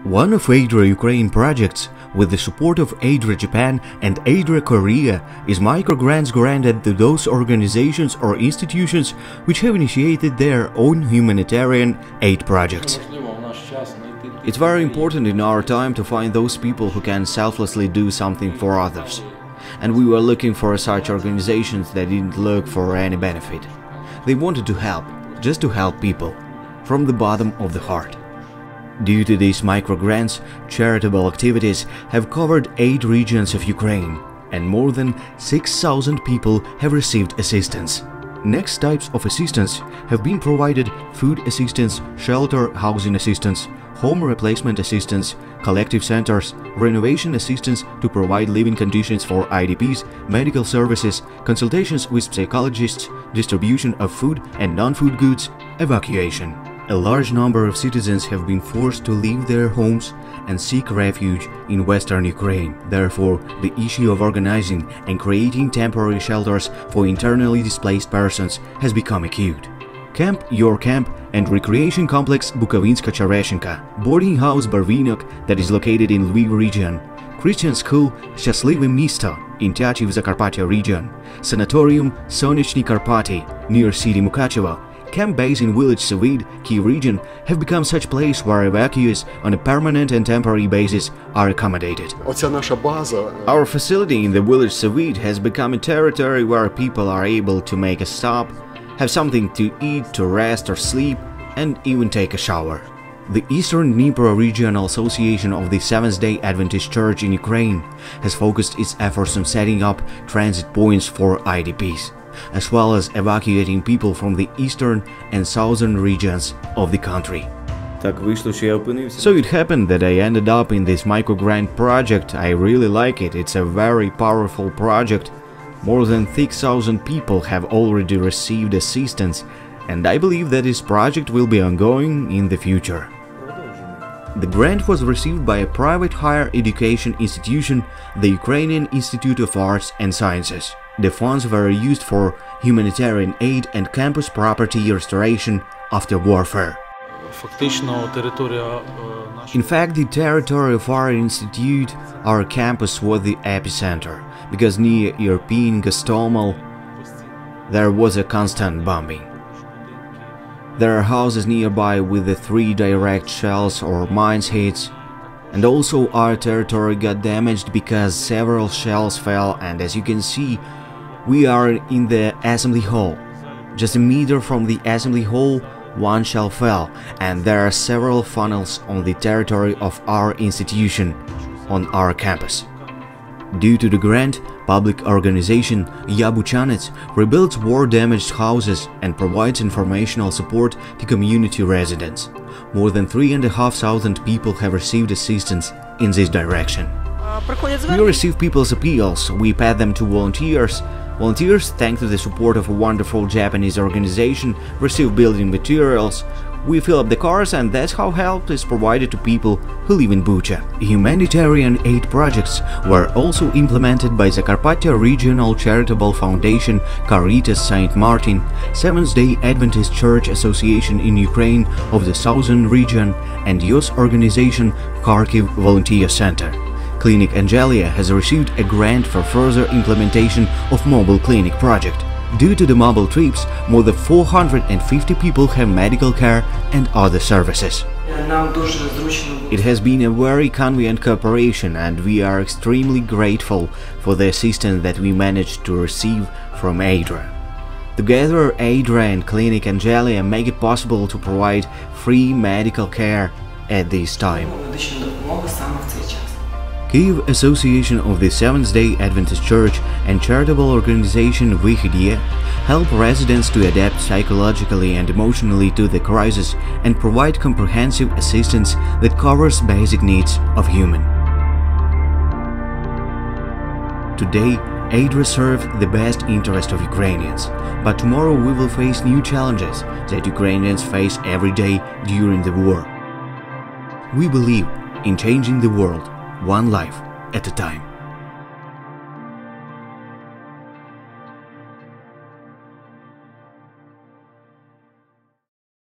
One of ADRA Ukraine projects, with the support of ADRA Japan and ADRA Korea, is microgrants granted to those organizations or institutions which have initiated their own humanitarian aid projects. It's very important in our time to find those people who can selflessly do something for others. And we were looking for such organizations that didn't look for any benefit. They wanted to help, just to help people, from the bottom of the heart. Due to these microgrants, charitable activities have covered 8 regions of Ukraine, and more than 6,000 people have received assistance. Next types of assistance have been provided: food assistance, shelter housing assistance, home replacement assistance, collective centers, renovation assistance to provide living conditions for IDPs, medical services, consultations with psychologists, distribution of food and non-food goods, evacuation. A large number of citizens have been forced to leave their homes and seek refuge in western Ukraine. Therefore, the issue of organizing and creating temporary shelters for internally displaced persons has become acute. Camp Your Camp and recreation complex Bukovinska Chereshenka, boarding house Barvinok that is located in Lviv region, Christian school Щасливе місто in Tyachy в Zakarpattia region, sanatorium Sonechny Karpaty near city Mukachevo, camp base in village Savid, Kyiv region have become such place where evacuees on a permanent and temporary basis are accommodated. Our facility in the village Savid has become a territory where people are able to make a stop, have something to eat, to rest or sleep, and even take a shower. The Eastern Dnipro Regional Association of the Seventh-day Adventist Church in Ukraine has focused its efforts on setting up transit points for IDPs, as well as evacuating people from the eastern and southern regions of the country. So it happened that I ended up in this microgrant project. I really like it. It's a very powerful project. More than 6,000 people have already received assistance, and I believe that this project will be ongoing in the future. The grant was received by a private higher education institution, the Ukrainian Institute of Arts and Sciences. The funds were used for humanitarian aid and campus property restoration after warfare. In fact, the territory of our institute, our campus, was the epicenter, because near Irpin, Gostomel, there was a constant bombing. There are houses nearby with the 3 direct shells or mines hits, and also our territory got damaged because several shells fell, and as you can see, we are in the assembly hall. Just a meter from the assembly hall, 1 shell fell, and there are several funnels on the territory of our institution, on our campus. Due to the grant, public organization Yabuchanets rebuilds war-damaged houses and provides informational support to community residents. More than 3,500 people have received assistance in this direction. We receive people's appeals, we pass them to volunteers. Volunteers, thanks to the support of a wonderful Japanese organization, receive building materials. We fill up the cars, and that's how help is provided to people who live in Bucha. Humanitarian aid projects were also implemented by Zakarpattia Regional Charitable Foundation, Caritas St. Martin, Seventh-day Adventist Church Association in Ukraine of the Southern Region, and youth organization Kharkiv Volunteer Center. Clinic Angelia has received a grant for further implementation of mobile clinic project. Due to the mobile trips, more than 450 people have medical care and other services. It has been a very convenient cooperation, and we are extremely grateful for the assistance that we managed to receive from ADRA. Together, ADRA and Clinic Angelia make it possible to provide free medical care at this time. Kyiv Association of the Seventh-day Adventist Church and charitable organization Vyhydye help residents to adapt psychologically and emotionally to the crisis and provide comprehensive assistance that covers basic needs of human. Today, ADRA serves the best interest of Ukrainians, but tomorrow we will face new challenges that Ukrainians face every day during the war. We believe in changing the world, one life at a time.